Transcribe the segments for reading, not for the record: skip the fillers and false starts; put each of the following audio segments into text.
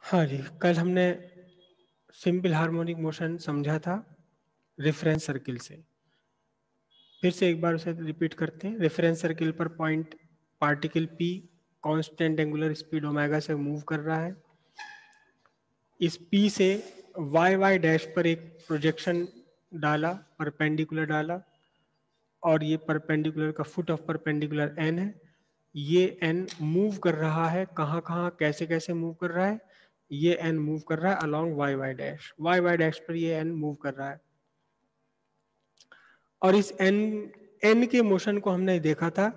हाँ जी, कल हमने सिंपल हार्मोनिक मोशन समझा था रेफरेंस सर्किल से। फिर से एक बार उसे रिपीट करते हैं। रेफरेंस सर्किल पर point particle P constant angular speed omega से मूव कर रहा है। इस पी से वाई वाई डैश पर एक प्रोजेक्शन डाला, परपेंडिकुलर डाला, और ये परपेंडिकुलर का फुट ऑफ परपेंडिकुलर एन है। ये एन मूव कर रहा है, कहाँ कहाँ कैसे कैसे मूव कर रहा है। ये एन मूव कर रहा है अलोंग वाई वाई डैश पर ये एन मूव कर रहा है। और इस एन के मोशन को हमने देखा था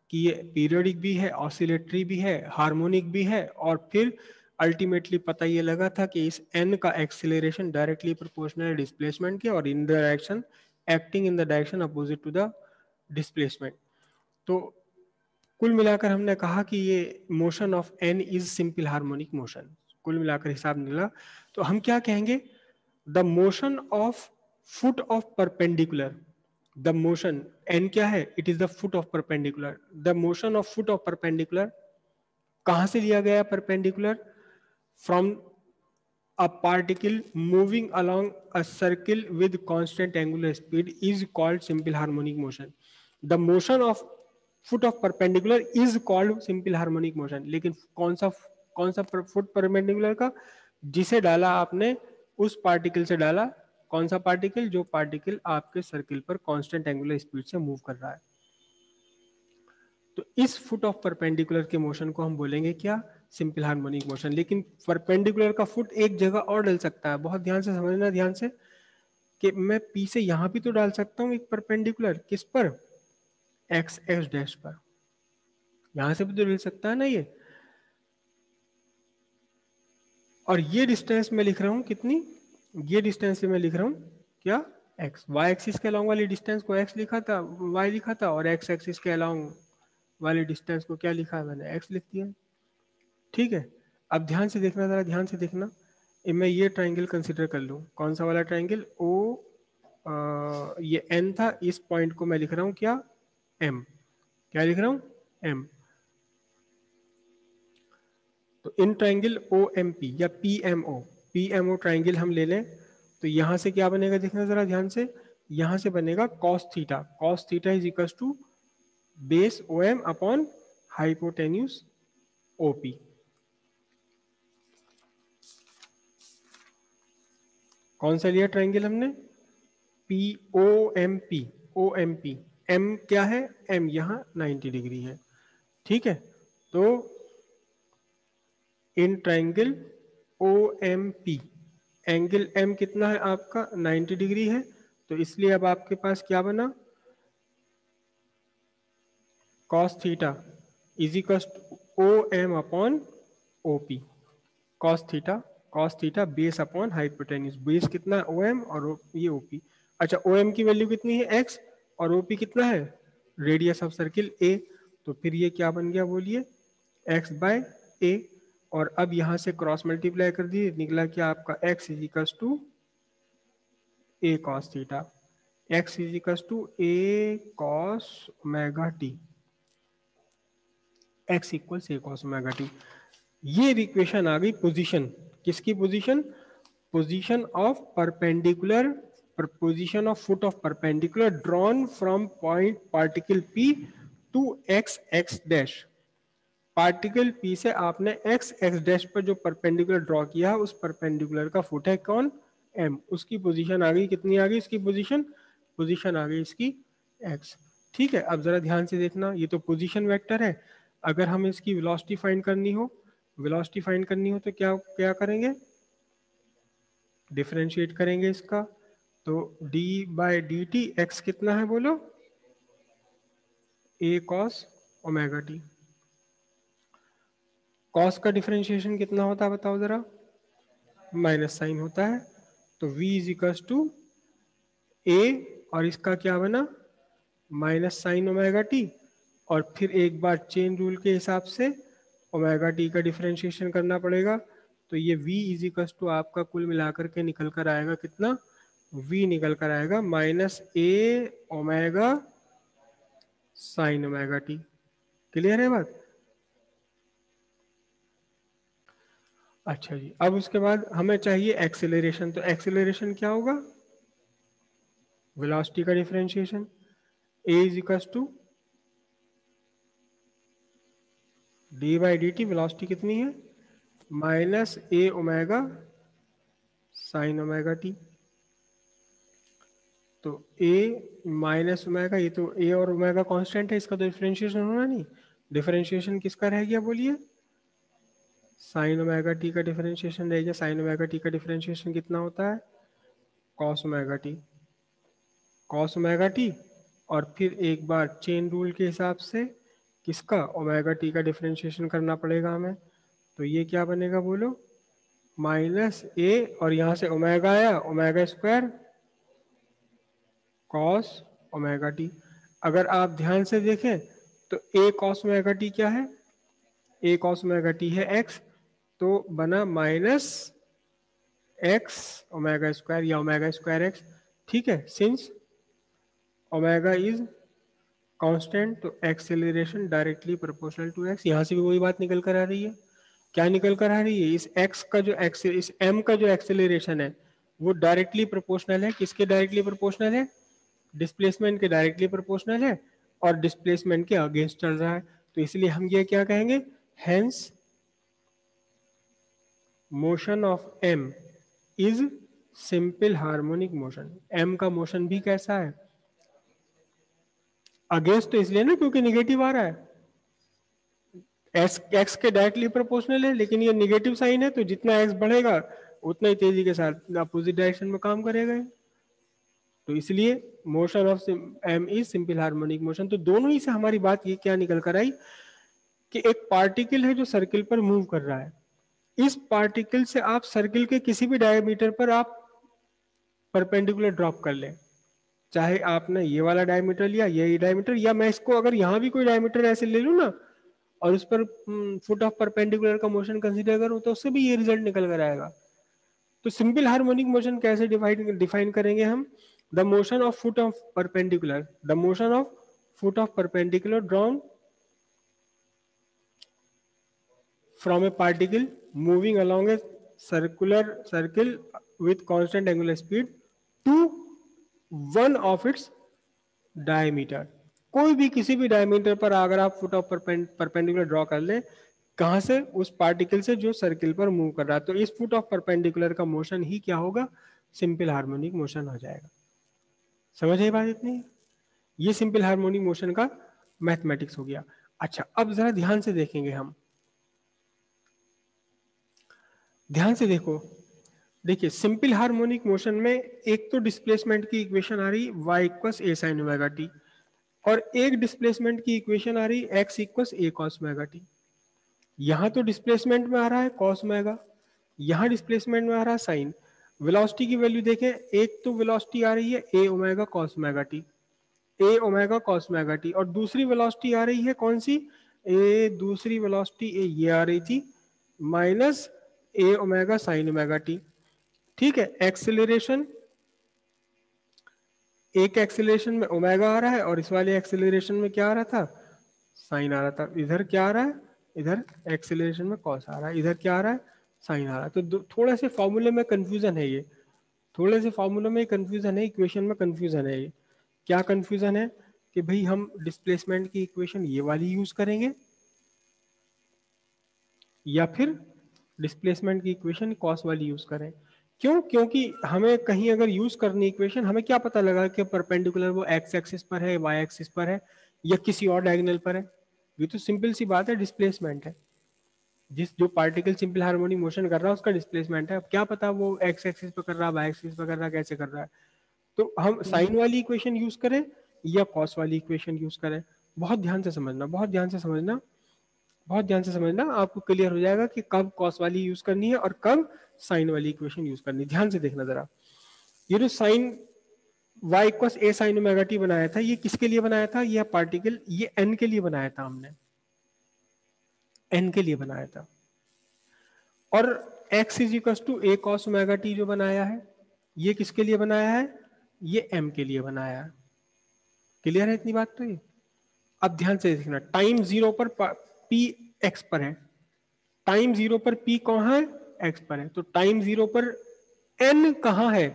कि ये पीरियोडिक भी है, ऑसिलेटरी भी है, हार्मोनिक भी है, और फिर अल्टीमेटली पता ये लगा था कि इस एन का एक्सीलरेशन डायरेक्टली प्रोपोर्शनल डिस्प्लेसमेंट के और in the direction acting in the direction opposite to the displacement. तो कुल मिलाकर हमने कहा कि ये motion of N is simple harmonic motion. कुल मिलाकर हिसाब निकला तो हम क्या कहेंगे, the motion of foot of perpendicular, the motion N क्या है, it is the foot of perpendicular. The motion of foot of perpendicular कहां से लिया गया perpendicular, from a particle moving along a circle with constant angular speed is called simple harmonic motion. The motion of foot of perpendicular is called simple harmonic motion. लेकिन कौन सा foot perpendicular का, जिसे डाला आपने उस पार्टिकल से डाला। कौन सा पार्टिकल, जो पार्टिकल आपके सर्किल पर कांस्टेंट एंगुलर स्पीड से मूव कर रहा है। तो इस फुट ऑफ परपेंडिकुलर के मोशन को हम बोलेंगे क्या, सिंपल हार्मोनिक मोशन। लेकिन परपेंडिकुलर का फुट एक जगह और डल सकता है, बहुत ध्यान से समझना, ध्यान से, कि मैं पी से यहां भी तो डाल सकता हूं एक परपेंडिकुलर, किस पर, एक्स एक्स डैश पर, यहां से भी तो डल सकता है ना ये। और ये डिस्टेंस मैं लिख रहा हूं कितनी, ये डिस्टेंस से मैं लिख रहा हूं क्या, एक्स। वाई एक्सिस के अलोंग वाली डिस्टेंस को एक्स लिखा था, वाई लिखा था, और एक्स एक्सिस के अलोंग वाली डिस्टेंस को क्या लिखा है मैंने, एक्स लिख दिया। ठीक है, अब ध्यान से देखना, जरा ध्यान से देखना। मैं ये ट्राइंगल कंसिडर कर लूँ, कौन सा वाला ट्राइंगल, ओ, ये एन था, इस पॉइंट को मैं लिख रहा हूँ क्या, एम। क्या लिख रहा हूँ, एम। तो in triangle O M P या पी एम ओ ट्राइंगल हम ले लें, तो यहां से क्या बनेगा, देखना जरा ध्यान से। यहां से बनेगा cos theta is equal to base O M upon hypotenuse OP. कौन सा लिया ट्राइंगल हमने, P O M P, O M P. M क्या है, एम यहां 90 डिग्री है। ठीक है, तो in triangle O M P angle M कितना है आपका, 90 डिग्री है। तो इसलिए अब आपके पास क्या बना, cos theta is equal to O M upon O P. Cos theta base upon hypotenuse, base कितना है ओ एम, और ये ओ पी। अच्छा, ओ एम की वैल्यू कितनी है, एक्स, और ओ पी कितना है, रेडियस ऑफ सर्किल ए। तो फिर ये क्या बन गया बोलिए, एक्स बाय ए। और अब यहां से क्रॉस मल्टीप्लाई कर दिए, निकला क्या आपका x is equal to a cos theta, x is equal to a cos omega t, x equal a cos omega t. ये इक्वेशन आ गई पोजीशन, किसकी position, position of perpendicular, position of foot of perpendicular drawn from point particle P to X X dash. Particle P से आपने x X dash पर जो perpendicular draw किया, उस परपेंडिकुलर का फुट है कौन, एम। उसकी पोजीशन आ गई, कितनी आ गई इसकी पोजीशन, पोजीशन आ गई इसकी एक्स। ठीक है, अब जरा ध्यान से देखना, ये तो पोजीशन वेक्टर है। अगर हमें इसकी वेलोसिटी फाइंड करनी हो, वेलोसिटी फाइंड करनी हो तो क्या क्या करेंगे, डिफरेंशिएट करेंगे इसका। तो D by d T, x कितना है बोलो, ए कॉस ओमेगा टी। कॉस का डिफरेंशिएशन कितना होता है बताओ जरा, माइनस साइन होता है। तो v इज इक्वल टू ए, और इसका क्या बना, माइनस साइन ओमेगा टी। और फिर एक बार चेन रूल के हिसाब से ओमेगा टी का डिफरेंशिएशन करना पड़ेगा। तो ये v इज इक्वल टू आपका कुल मिलाकर के निकल कर आएगा कितना, v निकल कर आएगा माइनस ए omega sine omega T. Clear है बात। अच्छा जी, अब उसके बाद हमें चाहिए एक्सेलरेशन। तो एक्सेलरेशन क्या होगा? वेलोसिटी का differentiation, a is equal to d by d t. Velocity कितनी है? माइनस ए ओमेगा साइन ओमेगा टी। तो a माइनस ओमेगा, ये तो a और ओमेगा कांस्टेंट है, इसका तो डिफरेंशिएशन होना नहीं। डिफरेंशिएशन किसका रह गया बोलिए? साइन ओमेगा टी का डिफरेंशिएशन रह गया। साइन ओमेगा टी का डिफरेंशिएशन कितना होता है? Cos omega T. Cos omega t, और फिर एक बार चेन रूल के हिसाब से किसका? ओमेगा टी का डिफरेंशिएशन करना पड़ेगा हमें। तो ये क्या बनेगा बोलो? माइनस ए, और यहाँ से ओमेगा आया, omega square cos omega T. अगर आप ध्यान से देखें तो ए कॉस ओमेगा टी क्या है? ए कॉस ओमेगा टी है एक्स, तो बना माइनस एक्स ओमेगा स्क्वायर या ओमेगा स्क्वायर एक्स। ठीक है, सिंस ओमेगा इज कांस्टेंट, तो acceleration directly proportional to x. यहाँ से भी वही बात निकल कर आ रही है। क्या निकल कर आ रही है? इस एक्स का जो इस एम का जो एक्सेलरेशन है वो डायरेक्टली प्रोपोर्शनल है। किसके डायरेक्टली प्रोपोर्शनल है? डिस्प्लेसमेंट के डायरेक्टली प्रोपोर्शनल है, और डिस्प्लेसमेंट के अगेंस्ट चल रहा है। तो इसलिए हम ये क्या कहेंगे? Hence motion of M is simple harmonic motion. M का मोशन भी कैसा है? अगेंस्ट, तो इसलिए ना क्योंकि निगेटिव आ रहा है। एक्स के डायरेक्टली प्रोपोर्शनल है, लेकिन ये निगेटिव साइन है, तो जितना एक्स बढ़ेगा उतना ही तेजी के साथ अपोजिट डायरेक्शन में काम करेगा। तो इसलिए motion of M is simple harmonic motion. तो दोनों ही से हमारी बात ये क्या निकल कर आई कि एक पार्टिकल है जो सर्किल पर मूव कर रहा है। इस पार्टिकल से आप सर्किल के किसी भी डायमीटर पर आप परपेंडिकुलर ड्रॉप कर लें, चाहे आपने ये वाला डायमीटर लिया, ये डायमीटर, या मैं इसको अगर यहाँ भी कोई डायमीटर ऐसे ले लूँ ना और उस पर फुट ऑफ परपेंडिकुलर का मोशन कंसीडर करूँ, तो उससे भी ये रिजल्ट निकल कर आएगा। तो सिंपल हार्मोनिक मोशन कैसे डिफाइन करेंगे हम? The motion of foot of perpendicular, the motion of foot of perpendicular drawn from a particle moving along a circular circle with constant angular speed to one of its diameter। कोई भी किसी भी diameter पर अगर आप foot of perpendicular draw कर ले, कहां से? उस पार्टिकल से जो सर्किल पर मूव कर रहा है। तो इस फुट ऑफ परपेंडिकुलर का मोशन ही क्या होगा? सिंपल हार्मोनिक मोशन हो जाएगा। समझ आई बात इतनी? ये सिंपल हार्मोनिक मोशन का मैथमेटिक्स हो गया। अच्छा, अब जरा ध्यान से देखेंगे हम। ध्यान से देखो, देखिए सिंपल हार्मोनिक मोशन में एक तो डिस्प्लेसमेंट की इक्वेशन आ रही y इक्वस ए साइन ओमेगा टी, और एक डिस्प्लेसमेंट की इक्वेशन आ रही x इक्वस ए कॉस ओमेगा टी। यहाँ तो डिस्प्लेसमेंट में आ रहा है कॉस ओमेगा, यहाँ डिस्प्लेसमेंट में आ रहा है साइन। वेलोसिटी की वैल्यू देखें, एक तो वेलोसिटी आ रही है ए ओमेगा कॉस ओमेगा टी, ए ओमेगा कॉस ओमेगा टी, और दूसरी वेलोसिटी आ रही है कौन सी? दूसरी वेलोसिटी ये आ रही थी माइनस ए ओमेगा साइन ओमेगा टी। ठीक है, एक्सेलरेशन, एक एक्सेलरेशन में ओमेगा आ रहा है और इस वाले एक्सेलरेशन में क्या आ रहा था? साइन आ रहा था। इधर क्या आ रहा है? इधर एक्सेलरेशन में कॉस आ रहा है, इधर क्या आ रहा है? साइन आ रहा है। तो थोड़ा से फॉर्मूले में कंफ्यूजन है ये, थोड़े से फॉर्मूले में कंफ्यूजन है, इक्वेशन में कंफ्यूजन है। ये क्या कंफ्यूजन है कि भाई हम डिस्प्लेसमेंट की इक्वेशन ये वाली यूज करेंगे या फिर डिस्प्लेसमेंट की इक्वेशन कॉस वाली यूज करें। क्यों? क्योंकि हमें कहीं अगर यूज करनी इक्वेशन, हमें क्या पता लगा कि परपेंडिकुलर वो एक्स एक्सिस पर है, वाई एक्सिस पर है, या किसी और डायगोनल पर है। ये तो सिंपल सी बात है, डिस्प्लेसमेंट है। जिस जो पार्टिकल सिंपल हार्मोनिक मोशन कर रहा है उसका डिस्प्लेसमेंट है। अब क्या पता वो एक्स एक्सिस पर कर रहा है, वाई एक्सिस पर कर रहा है, कैसे कर रहा है। तो हम साइन वाली इक्वेशन यूज करें या कॉस वाली इक्वेशन यूज करें? बहुत ध्यान से समझना, बहुत ध्यान से समझना, बहुत ध्यान से समझना, आपको क्लियर हो जाएगा कि कब कॉस वाली यूज करनी है और कब साइन वाली इक्वेशन यूज करनी है। ध्यान से देखना जरा। ये जो साइन y इक्वस ए साइन ओमेगा टी बनाया था, ये किसके लिए बनाया था? ये पार्टिकल, ये n के लिए बनाया था हमने, n के लिए बनाया था। और x is equal to a cos omega t जो बनाया है, ये किसके लिए बनाया है? ये m के लिए बनाया है। क्लियर है इतनी बात? तो ये अब ध्यान से देखना, टाइम जीरो पर p x पर है, टाइम जीरो पर p कहाँ है? एक्स पर है, तो टाइम जीरो पर एन कहाँ है,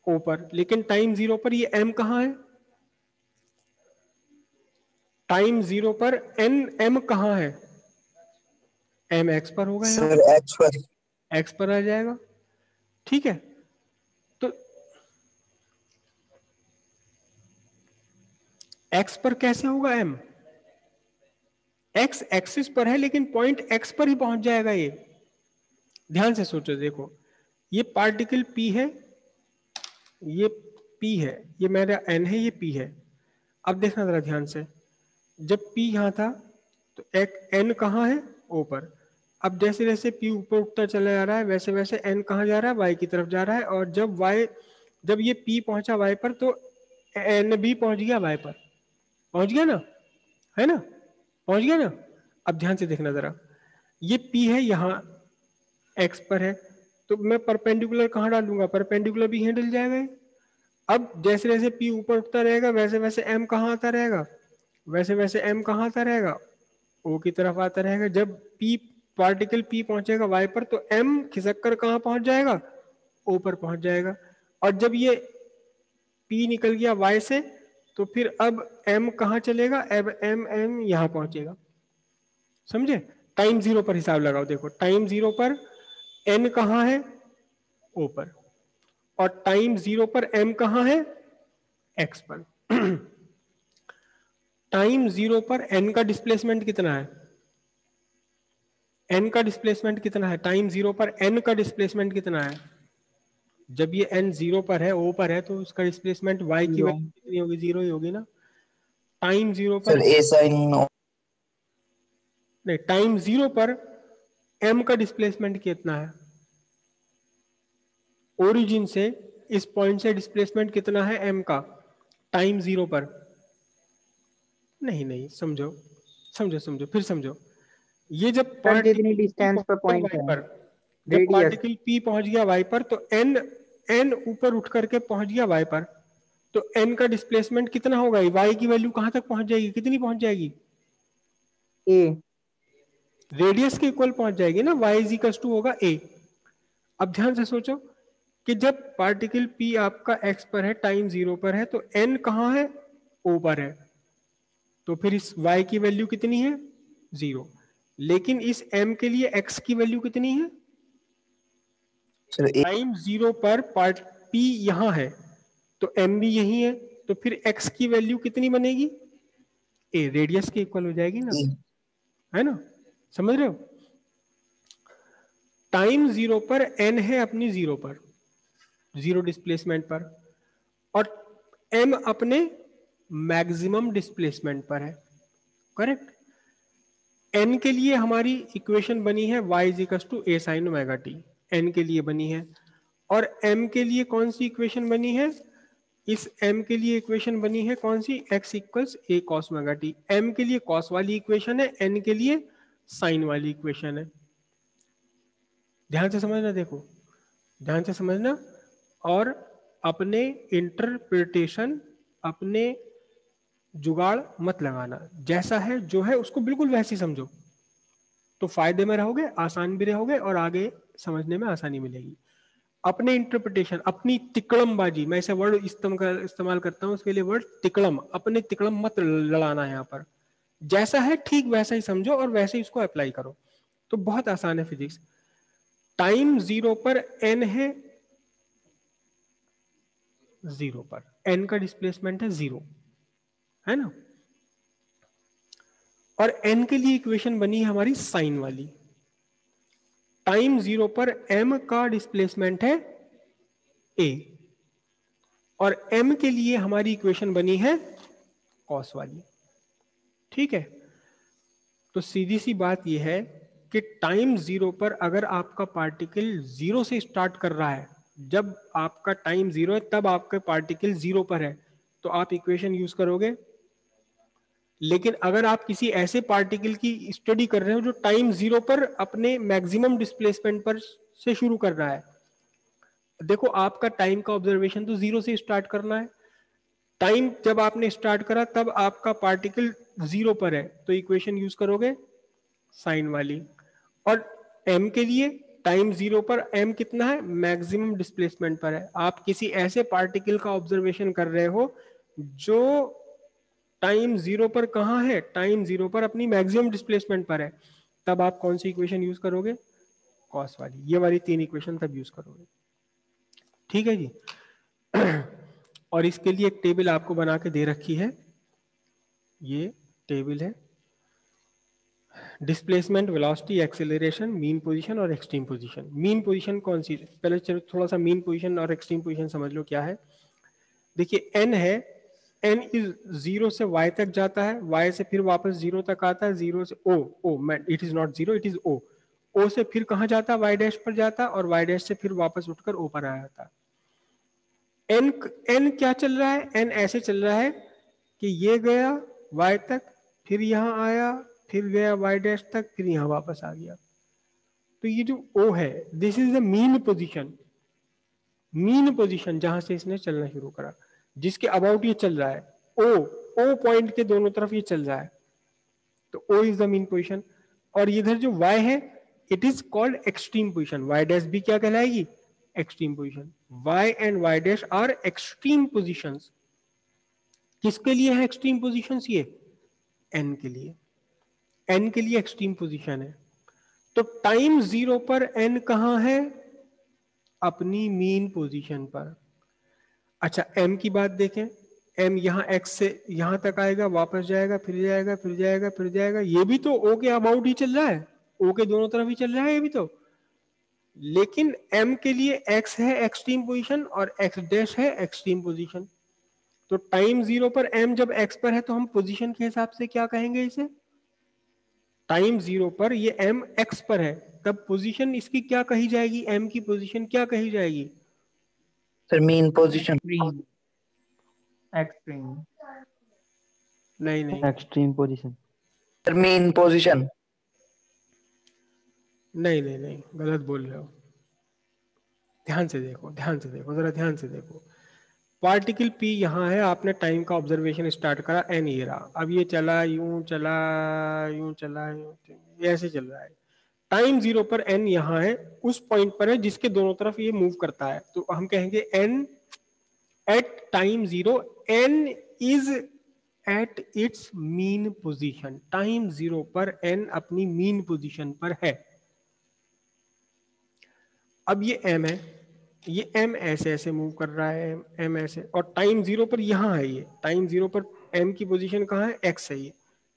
ओ पर, लेकिन टाइम जीरो पर ये एम कहाँ है, टाइम जीरो पर एन एम कहाँ है, एम एक्स पर होगा, यहाँ सर एक्स पर। एक्स पर आ जाएगा। ठीक है, तो एक्स पर कैसे होगा एम, एक्स एक्सिस पर है लेकिन पॉइंट एक्स पर ही पहुंच जाएगा ये। ध्यान से सोचो, देखो ये पार्टिकल P है, ये P है, ये मेरा N है, ये P है। अब देखना जरा ध्यान से, जब P यहां था तो एक N कहाँ है, O पर। अब जैसे जैसे P ऊपर उठता चला जा रहा है वैसे वैसे N कहाँ जा रहा है, Y की तरफ जा रहा है, और जब ये P पहुंचा Y पर तो N भी पहुंच गया Y पर, पहुंच गया ना, है ना, पहुंच गया ना। अब ध्यान से देखना जरा, ये P है यहाँ एक्स पर है, तो मैं परपेंडिकुलर कहाँ डालूंगा, परपेंडिकुलर भी यहीं डल जाएगा ये। अब जैसे जैसे P ऊपर उठता रहेगा वैसे वैसे M कहाँ आता रहेगा, वैसे वैसे M कहाँ आता रहेगा, O की तरफ आता रहेगा। जब P पार्टिकल P पहुंचेगा Y पर तो M खिसक कर कहाँ पहुंच जाएगा, O पर पहुंच जाएगा। और जब ये P निकल गया Y से तो फिर अब M कहाँ चलेगा, अब M यहाँ पहुंचेगा। समझे, टाइम जीरो पर हिसाब लगाओ, देखो टाइम जीरो पर N कहाँ है, O पर, और टाइम जीरो पर M कहाँ है, X पर। टाइम जीरो पर N का डिस्प्लेसमेंट कितना है, N का डिस्प्लेसमेंट कितना है, टाइम जीरो पर N का डिस्प्लेसमेंट कितना है। जब ये N जीरो पर है, O पर है, तो उसका डिस्प्लेसमेंट Y की जीरो। वैल्यू कितनी होगी, जीरो ही होगी ना। टाइम जीरो पर, सर ए साइन। नहीं, टाइम जीरो पर M का डिस्प्लेसमेंट कितना है, ओरिजिन से इस पॉइंट से डिस्प्लेसमेंट कितना है M का टाइम जीरो पर। नहीं नहीं, समझो समझो समझो, फिर समझो। ये जब सर जितनी पार्टिकल P डिस्टेंस पहुंच पर गया पॉइंट Y है, पर, जब रेडियस। पार्टिकल P पहुंच गया Y पर तो N ऊपर उठ करके पहुंच गया Y पर, तो N का डिस्प्लेसमेंट कितना होगा, Y की वैल्यू कहां तक पहुंच जाएगी, कितनी पहुंच जाएगी, ए। रेडियस के इक्वल पहुंच जाएगी ना, y इज इक्वल टू होगा a। अब ध्यान से सोचो कि जब पार्टिकल P आपका x पर है, टाइम जीरो पर है, तो n कहाँ है, O पर है, तो फिर इस y की वैल्यू कितनी है, जीरो। लेकिन इस m के लिए x की वैल्यू कितनी है, सर ए। टाइम जीरो पर पार्ट P यहां है तो m भी यही है, तो फिर x की वैल्यू कितनी बनेगी, a, रेडियस के इक्वल हो जाएगी ना, है ना, समझ रहे हो। टाइम जीरो पर n है अपनी जीरो पर, जीरो डिस्प्लेसमेंट पर, और m अपने मैक्सिमम डिस्प्लेसमेंट पर है, करेक्ट। n के लिए हमारी इक्वेशन बनी है y is equal to a sine omega t, n के लिए बनी है। और m के लिए कौन सी इक्वेशन बनी है, इस m के लिए इक्वेशन बनी है कौन सी, x equals a cos omega T. m के लिए cos वाली इक्वेशन है, n के लिए साइन वाली इक्वेशन है। ध्यान से समझना, देखो ध्यान से समझना, और अपने इंटरप्रिटेशन, अपने जुगाड़ मत लगाना, जैसा है जो है उसको बिल्कुल वैसे ही समझो, तो फायदे में रहोगे, आसान भी रहोगे, और आगे समझने में आसानी मिलेगी। अपने इंटरप्रिटेशन, अपनी तिकड़मबाजी, मैं ऐसे वर्ड इस्तेमाल करता हूं उसके लिए, वर्ड तिकड़म, अपने तिकड़म मत लड़ाना यहाँ पर, जैसा है ठीक वैसा ही समझो और वैसे ही उसको अप्लाई करो, तो बहुत आसान है फिजिक्स। टाइम जीरो पर एन है, जीरो पर एन का डिस्प्लेसमेंट है जीरो, है ना, और एन के लिए इक्वेशन बनी है हमारी साइन वाली। टाइम जीरो पर एम का डिस्प्लेसमेंट है ए, और एम के लिए हमारी इक्वेशन बनी है कॉस वाली। ठीक है, तो सीधी सी बात यह है कि टाइम जीरो पर अगर आपका पार्टिकल जीरो से स्टार्ट कर रहा है, जब आपका टाइम जीरो है तब आपका पार्टिकल जीरो पर है, तो आप इक्वेशन यूज करोगे। लेकिन अगर आप किसी ऐसे पार्टिकल की स्टडी कर रहे हो जो टाइम जीरो पर अपने मैक्सिमम डिस्प्लेसमेंट पर से शुरू कर रहा है, देखो आपका टाइम का ऑब्जर्वेशन तो जीरो से स्टार्ट करना है। टाइम जब आपने स्टार्ट करा तब आपका पार्टिकल जीरो पर है, तो इक्वेशन यूज करोगे साइन वाली। और m के लिए टाइम 0 पर m कितना है, मैक्सिमम डिस्प्लेसमेंट पर है। आप किसी ऐसे पार्टिकल का ऑब्जर्वेशन कर रहे हो जो टाइम 0 पर कहाँ है, टाइम 0 पर अपनी मैक्सिमम डिस्प्लेसमेंट पर है, तब आप कौन सी इक्वेशन यूज करोगे, कॉस वाली। ये वाली 3 इक्वेशन तब यूज करोगे। ठीक है जी। और इसके लिए एक टेबल आपको बना के दे रखी है, ये टेबल है, displacement, velocity, acceleration, mean position और एक्सट्रीम पोजीशन। मीन पोजीशन कौन सी, पहले चलो थोड़ा सा मीन पोजीशन और एक्सट्रीम पोजीशन समझ लो क्या है। देखिए n है, n इज 0 से y तक जाता है, y से फिर वापस 0 तक आता है, 0 से o it is not 0, it is o से फिर कहाँ जाता है, y डैश पर जाता है, और y डैश से फिर वापस उठकर o पर आ जाता है। n क्या चल रहा है, n ऐसे चल रहा है कि ये गया y तक, फिर यहाँ आया, फिर गया y डैश तक, फिर यहाँ वापस आ गया। तो ये जो o है, this is the mean position, mean position जहां से इसने चलना शुरू करा, जिसके अबाउट ये चल रहा है, o पॉइंट के दोनों तरफ ये चल रहा है, तो o is the mean position. और इधर जो y है, it is called extreme position, y dash भी क्या कहलाएगी, extreme position. y and y dash are extreme positions. किसके लिए है एक्सट्रीम पोजीशंस, ये n के लिए, n के लिए एक्सट्रीम पोजीशन है। तो टाइम 0 पर n कहां है, अपनी मीन पोजीशन पर। अच्छा m की बात देखें, m यहाँ x से यहाँ तक आएगा, वापस जाएगा, फिर जाएगा, फिर जाएगा, फिर जाएगा, ये भी तो o के अबाउट ही चल रहा है, o के दोनों तरफ ही चल रहा है ये भी तो। लेकिन m के लिए x है एक्सट्रीम पोजीशन और x डैश है एक्सट्रीम पोजीशन। तो टाइम 0 पर m जब x पर है तो हम पोजीशन के हिसाब से क्या कहेंगे इसे, टाइम 0 पर ये m x पर है, तब पोजीशन इसकी क्या कही जाएगी, m की पोजीशन क्या कही जाएगी, सर मीन पोजीशन। एक्सट्रीम नहीं extreme position. Sir mean position. नहीं गलत बोल रहे हो। ध्यान से देखो, ध्यान से देखो, जरा ध्यान से देखो। पार्टिकल P यहाँ है, आपने टाइम का ऑब्जर्वेशन स्टार्ट करा, n ये रहा, अब ये चला, यूं चला, यूं चला, ये ऐसे चल रहा है। टाइम 0 पर n यहाँ है, उस पॉइंट पर है जिसके दोनों तरफ ये मूव करता है, तो हम कहेंगे n at time 0, n is at its mean position. Time 0 पर n अपनी मीन पोजीशन पर है। अब ये m है, ये m ऐसे ऐसे मूव कर रहा है, m ऐसे, और टाइम 0 पर यहाँ है, ये टाइम 0 पर m की पोजीशन कहाँ है, x है, ये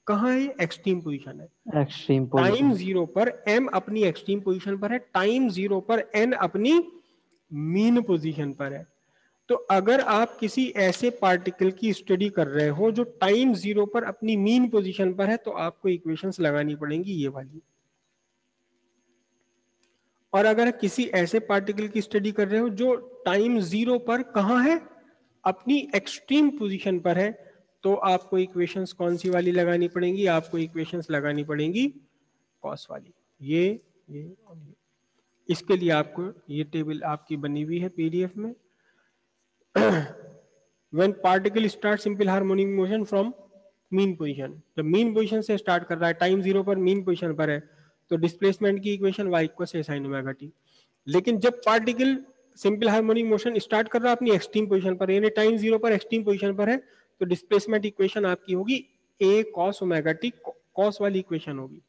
कहाँ है, ये एक्सट्रीम पोजीशन है। Extreme time position. 0 पर m अपनी एक्सट्रीम पोजीशन पर है, टाइम 0 पर n अपनी मीन पोजीशन पर है। तो अगर आप किसी ऐसे पार्टिकल की स्टडी कर रहे हो जो टाइम 0 पर अपनी मीन पोजीशन पर है, तो आपको इक्वेशंस लगानी पड़ेंगी ये वाली। और अगर किसी ऐसे पार्टिकल की स्टडी कर रहे हो जो टाइम 0 पर कहाँ है, अपनी एक्सट्रीम पोजीशन पर है, तो आपको इक्वेशंस कौन सी वाली लगानी पड़ेंगी, आपको इक्वेशंस लगानी पड़ेंगी कॉस वाली, ये और ये। इसके लिए आपको ये टेबल आपकी बनी हुई है पीडीएफ में। When particle start simple harmonic motion from mean position, जब मीन पोजीशन से स्टार्ट कर रहा है, टाइम 0 पर मीन पोजीशन पर है, तो डिस्प्लेसमेंट की equation y equals a sin omega t। लेकिन जब particle simple harmonic motion start कर रहा है अपनी एक्सट्रीम पोजीशन पर, यानी टाइम 0 पर एक्सट्रीम पोजीशन पर है, तो डिस्प्लेसमेंट इक्वेशन आपकी होगी a cos omega t, cos वाली इक्वेशन होगी।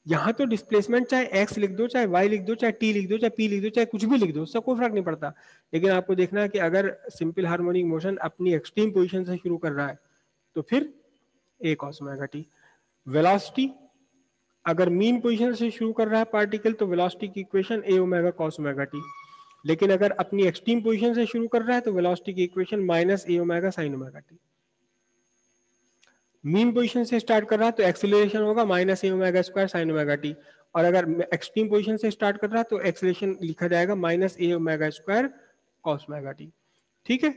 यहाँ तो डिस्प्लेसमेंट चाहे x लिख दो, चाहे y लिख दो, चाहे t लिख दो, चाहे p लिख दो, चाहे कुछ भी लिख दो, उससे कोई फर्क नहीं पड़ता। लेकिन आपको देखना है कि अगर सिंपल हार्मोनिक मोशन अपनी एक्सट्रीम पोजीशन से शुरू कर रहा है तो फिर a cos omega t। Velocity अगर मीन पोजीशन से शुरू कर रहा है पार्टिकल, तो वेलोसिटी की equation a omega cos omega t। लेकिन अगर अपनी एक्सट्रीम पोजीशन से शुरू कर रहा है तो वेलोसिटी की equation minus a omega sin omega t। Mean position से स्टार्ट कर रहा है तो एक्सेलरेशन होगा माइनस ए omega square sine omega t, और अगर एक्सट्रीम पोजीशन से स्टार्ट कर रहा है तो एक्सेलरेशन लिखा जाएगा माइनस ए omega square cos omega t. ठीक है,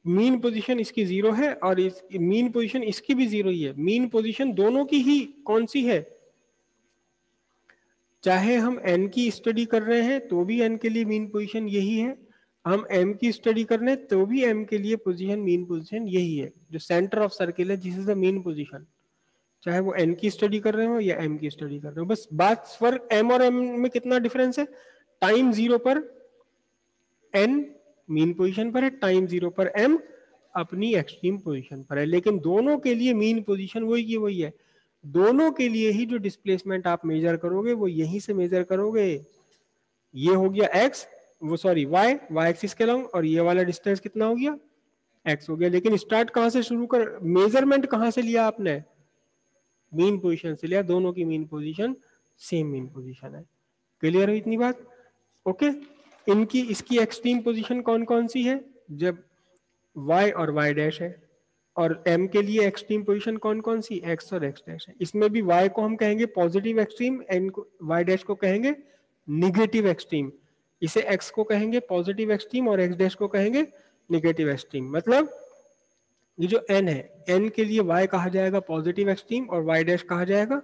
मीन पोजीशन इसकी 0 है और इस मीन पोजीशन इसकी भी 0 ही है। मीन पोजीशन दोनों की ही कौन सी है, चाहे हम n की स्टडी कर रहे हैं तो भी n के लिए मीन पोजीशन यही है, हम m की स्टडी कर रहे हैं तो भी m के लिए पोजीशन मीन पोजीशन यही है। जो सेंटर ऑफ सर्किल है, this is the mean position. चाहे वो n की स्टडी कर रहे हो या m की स्टडी कर रहे हो। बस बात फर्क m और m में कितना डिफरेंस है, टाइम 0 पर n मीन पोजीशन पर है, टाइम 0 पर m अपनी एक्सट्रीम पोजीशन पर है, लेकिन दोनों के लिए मीन पोजीशन वही की वही है। दोनों के लिए ही जो डिस्प्लेसमेंट आप मेजर करोगे वो यहीं से मेजर करोगे। ये हो गया x, वो सॉरी y एक्सिस के लॉन्ग, और ये वाला डिस्टेंस कितना हो गया, x हो गया। लेकिन स्टार्ट कहां से शुरू कर, मेजरमेंट कहां से लिया आपने, मीन पोजीशन से लिया। दोनों की mean position same mean position है। क्लियर हुई इतनी बात? ओके। इनकी इसकी एक्सट्रीम पोजीशन कौन कौन सी है, जब y और y डैश है, और m के लिए एक्सट्रीम पोजीशन कौन कौन सी, x और x डैश है। इसमें भी y को हम कहेंगे पॉजिटिव एक्सट्रीम, n को y डैश को कहेंगे निगेटिव एक्सट्रीम, इसे x को कहेंगे पॉजिटिव एक्सट्रीम और x डैश को कहेंगे निगेटिव एक्सट्रीम। मतलब ये जो n है, n के लिए y कहा जाएगा पॉजिटिव एक्सट्रीम और y डैश कहा जाएगा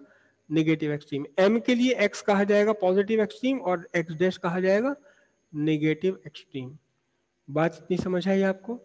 निगेटिव एक्सट्रीम। m के लिए x कहा जाएगा पॉजिटिव एक्सट्रीम और x डैश कहा जाएगा नेगेटिव एक्सट्रीम। बात इतनी समझ आई आपको?